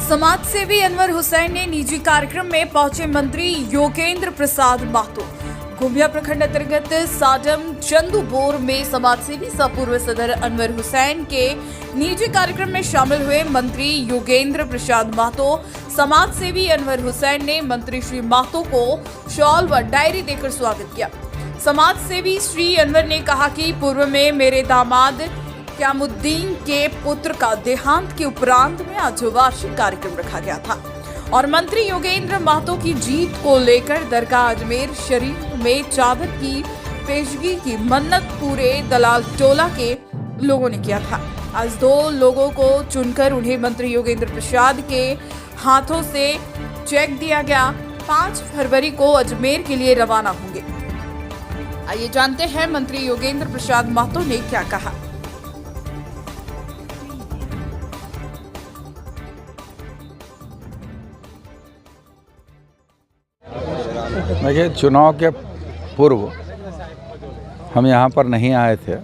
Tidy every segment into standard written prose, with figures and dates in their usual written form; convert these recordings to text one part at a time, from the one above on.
समाजसेवी अनवर हुसैन ने निजी कार्यक्रम में पहुंचे मंत्री योगेंद्र प्रसाद महतो। गुमिया प्रखंड अंतर्गत साडम चंदूबोर में समाजसेवी सह पूर्व सदर अनवर हुसैन के निजी कार्यक्रम में शामिल हुए मंत्री योगेंद्र प्रसाद महतो। समाजसेवी अनवर हुसैन ने मंत्री श्री महतो को शॉल व डायरी देकर स्वागत किया। समाजसेवी श्री अनवर ने कहा कि पूर्व में मेरे दामाद क्यामुद्दीन के पुत्र का देहांत के उपरांत में आज वार्षिक कार्यक्रम रखा गया था और मंत्री योगेंद्र महतो की जीत को लेकर दरगाह अजमेर शरीफ में चादर की पेशगी की मन्नत पूरे दलाल टोला के लोगों ने किया था। आज 2 लोगों को चुनकर उन्हें मंत्री योगेंद्र प्रसाद के हाथों से चेक दिया गया। 5 फरवरी को अजमेर के लिए रवाना होंगे। आइए जानते हैं मंत्री योगेंद्र प्रसाद महतो ने क्या कहा। देखिए, चुनाव के पूर्व हम यहाँ पर नहीं आए थे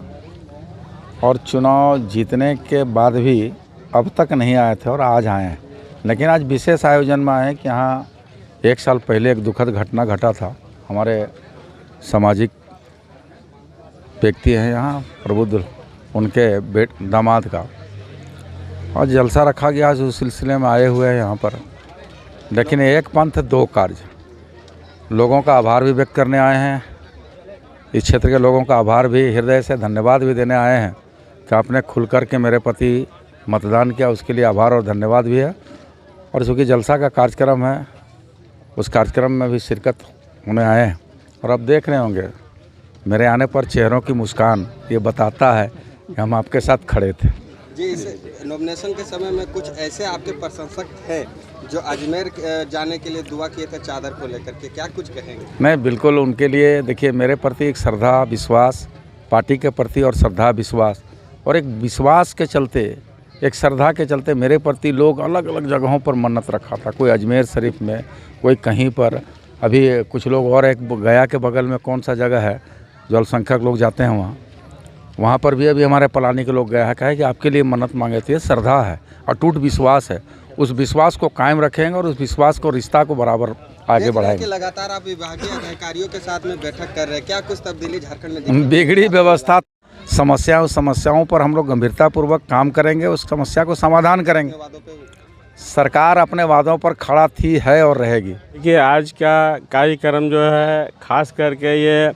और चुनाव जीतने के बाद भी अब तक नहीं आए थे और आज आए हैं। लेकिन आज विशेष आयोजन में आए हैं कि यहाँ 1 साल पहले एक दुखद घटना घटा था। हमारे सामाजिक व्यक्ति हैं यहाँ प्रबुद्ध, उनके दामाद का और जलसा रखा गया। आज उस सिलसिले में आए हुए हैं यहाँ पर। लेकिन एक पंथ 2 कार्य, लोगों का आभार भी व्यक्त करने आए हैं। इस क्षेत्र के लोगों का आभार भी, हृदय से धन्यवाद भी देने आए हैं कि आपने खुल कर के मेरे प्रति मतदान किया, उसके लिए आभार और धन्यवाद भी है। और चूँकि जलसा का कार्यक्रम है, उस कार्यक्रम में भी शिरकत होने आए हैं। और अब देख रहे होंगे मेरे आने पर चेहरों की मुस्कान ये बताता है कि हम आपके साथ खड़े थे। जी, इस नॉमिनेशन के समय में कुछ ऐसे आपके प्रशंसक हैं जो अजमेर जाने के लिए दुआ किए थे चादर को लेकर के, क्या कुछ कहेंगे? मैं बिल्कुल उनके लिए, देखिए, मेरे प्रति एक श्रद्धा विश्वास, पार्टी के प्रति और श्रद्धा विश्वास, और एक विश्वास के चलते, एक श्रद्धा के चलते मेरे प्रति लोग अलग अलग जगहों पर मन्नत रखा था। कोई अजमेर शरीफ में, कोई कहीं पर, अभी कुछ लोग और एक गया के बगल में कौन सा जगह है जो अल्पसंख्यक लोग जाते हैं वहाँ पर भी अभी हमारे पलानी के लोग गया है। कहा कि आपके लिए मन्नत मांगे थे। श्रद्धा है, अटूट विश्वास है। उस विश्वास को कायम रखेंगे और उस विश्वास को, रिश्ता को बराबर आगे बढ़ाएंगे। लगातार आप विभागीय अधिकारियों के साथ में बैठक कर रहे हैं, क्या कुछ तब्दीली झारखंड में? बिगड़ी व्यवस्था, समस्याओं पर हम लोग गंभीरतापूर्वक काम करेंगे, उस समस्या को समाधान करेंगे। सरकार अपने वादों पर खड़ा थी, है और रहेगी। देखिए, आज का कार्यक्रम जो है, खास करके ये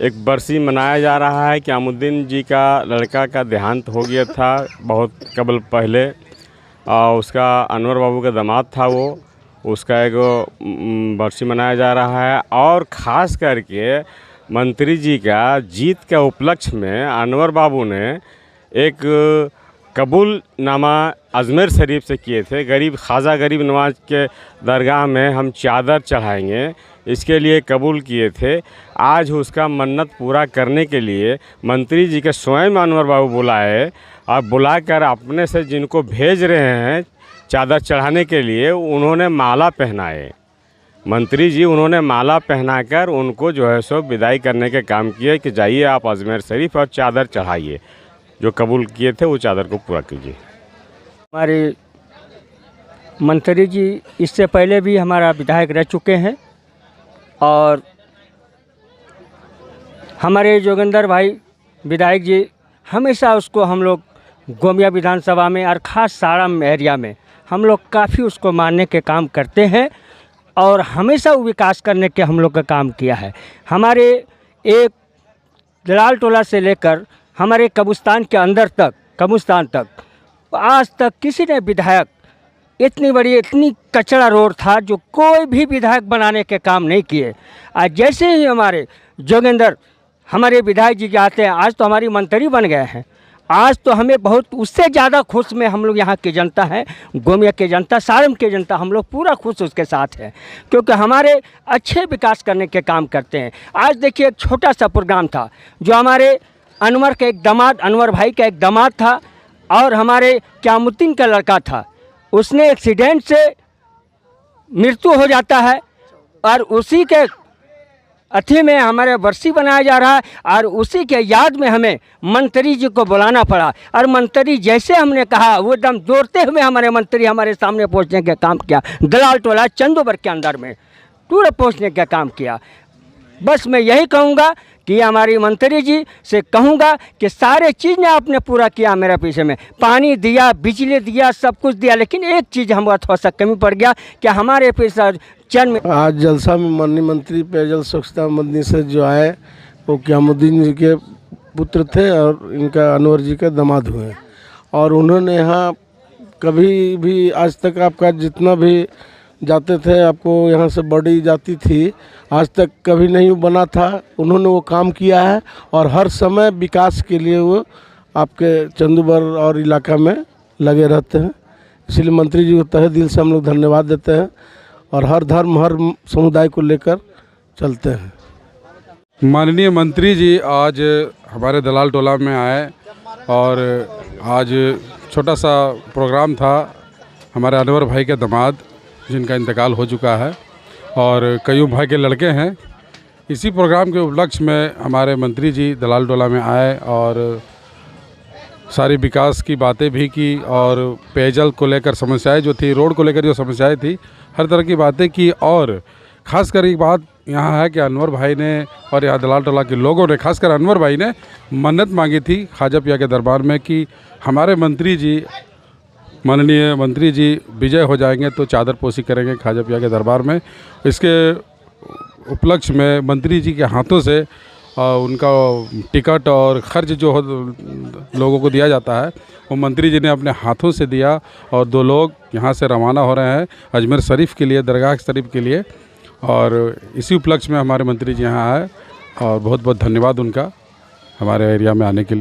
एक बरसी मनाया जा रहा है। क्यामुद्दीन जी का लड़का का देहांत हो गया था बहुत कबल पहले, उसका अनवर बाबू का दामाद था उसका एक बरसी मनाया जा रहा है। और ख़ास करके मंत्री जी का जीत के उपलक्ष्य में अनवर बाबू ने एक कबूलनामा अजमेर शरीफ से किए थे। ख्वाजा गरीब नवाज के दरगाह में हम चादर चढ़ाएंगे, इसके लिए कबूल किए थे। आज उसका मन्नत पूरा करने के लिए मंत्री जी के स्वयं अनवर बाबू बुलाए और बुलाकर अपने से जिनको भेज रहे हैं चादर चढ़ाने के लिए, उन्होंने माला पहनाए। मंत्री जी उन्होंने माला पहनाकर उनको जो है सो विदाई करने के काम किए कि जाइए आप अजमेर शरीफ और चादर चढ़ाइए, जो कबूल किए थे वो चादर को पूरा कीजिए। हमारे मंत्री जी इससे पहले भी हमारा विधायक रह चुके हैं और हमारे जोगिंदर भाई विधायक जी, हमेशा उसको हम लोग गोमिया विधानसभा में और ख़ास साड़म एरिया में हम लोग काफ़ी उसको मानने के काम करते हैं और हमेशा वो विकास करने के हम लोग का काम किया है। हमारे एक दलाल टोला से लेकर हमारे कब्रिस्तान के अंदर तक, कब्रिस्तान तक, आज तक किसी ने विधायक इतनी कचरा रोड था जो कोई भी विधायक बनाने के काम नहीं किए। आज जैसे ही हमारे जोगिंदर हमारे विधायक जी आते हैं, आज तो हमारी मंत्री बन गए हैं। आज तो हमें बहुत, उससे ज़्यादा खुश में हम लोग यहाँ की जनता है, गोमिया की जनता, सारम की जनता, हम लोग पूरा खुश उसके साथ हैं क्योंकि हमारे अच्छे विकास करने के काम करते हैं। आज देखिए, एक छोटा सा प्रोग्राम था जो हमारे अनवर के एक दामाद, अनवर भाई का एक दामाद था और हमारे क्यामुद्दीन का लड़का था। उसने एक्सीडेंट से मृत्यु हो जाता है और उसी के अथी में हमारे बरसी बनाया जा रहा है और उसी के याद में हमें मंत्री जी को बुलाना पड़ा और मंत्री जैसे हमने कहा वो एकदम दौड़ते हुए हमारे मंत्री हमारे सामने पहुंचने का काम किया। दलाल टोला चंदूबर के अंदर में पूरा पहुंचने का काम किया। बस मैं यही कहूँगा कि हमारी मंत्री जी से कहूँगा कि सारे चीज़ ने आपने पूरा किया मेरे पीछे में, पानी दिया, बिजली दिया, सब कुछ दिया, लेकिन एक चीज़ हमारा थोड़ा सा कमी पड़ गया कि हमारे पीछे चंद में। आज जलसा में माननीय मंत्री पेयजल स्वच्छता मदनी से जो आए वो क़यामुद्दीन जी के पुत्र थे और इनका अनवर जी के दामाद हुए और उन्होंने यहाँ कभी भी आज तक आपका जितना भी जाते थे आपको यहाँ से बॉडी जाती थी, आज तक कभी नहीं बना था। उन्होंने वो काम किया है और हर समय विकास के लिए वो आपके चंदूबर और इलाका में लगे रहते हैं। इसलिए मंत्री जी को तहे दिल से हम लोग धन्यवाद देते हैं और हर धर्म हर समुदाय को लेकर चलते हैं। माननीय मंत्री जी आज हमारे दलाल टोला में आए और आज छोटा सा प्रोग्राम था। हमारे अनवर भाई के दामाद जिनका इंतकाल हो चुका है और कयूम भाई के लड़के हैं, इसी प्रोग्राम के उपलक्ष्य में हमारे मंत्री जी दलाल टोला में आए और सारी विकास की बातें भी की और पेयजल को लेकर समस्याएं जो थी, रोड को लेकर जो समस्याएं थी, हर तरह की बातें की। और ख़ासकर एक बात यहाँ है कि अनवर भाई ने और यहाँ दलाल टोला के लोगों ने, खासकर अनवर भाई ने मन्नत मांगी थी ख्वाजा पिया के दरबार में कि हमारे मंत्री जी, माननीय मंत्री जी विजय हो जाएंगे तो चादर पोशी करेंगे ख्वाजा पिया के दरबार में। इसके उपलक्ष्य में मंत्री जी के हाथों से उनका टिकट और खर्च जो लोगों को दिया जाता है वो मंत्री जी ने अपने हाथों से दिया और 2 लोग यहाँ से रवाना हो रहे हैं अजमेर शरीफ के लिए, दरगाह शरीफ के लिए। और इसी उपलक्ष्य में हमारे मंत्री जी यहाँ आए और बहुत बहुत धन्यवाद उनका हमारे एरिया में आने के लिए।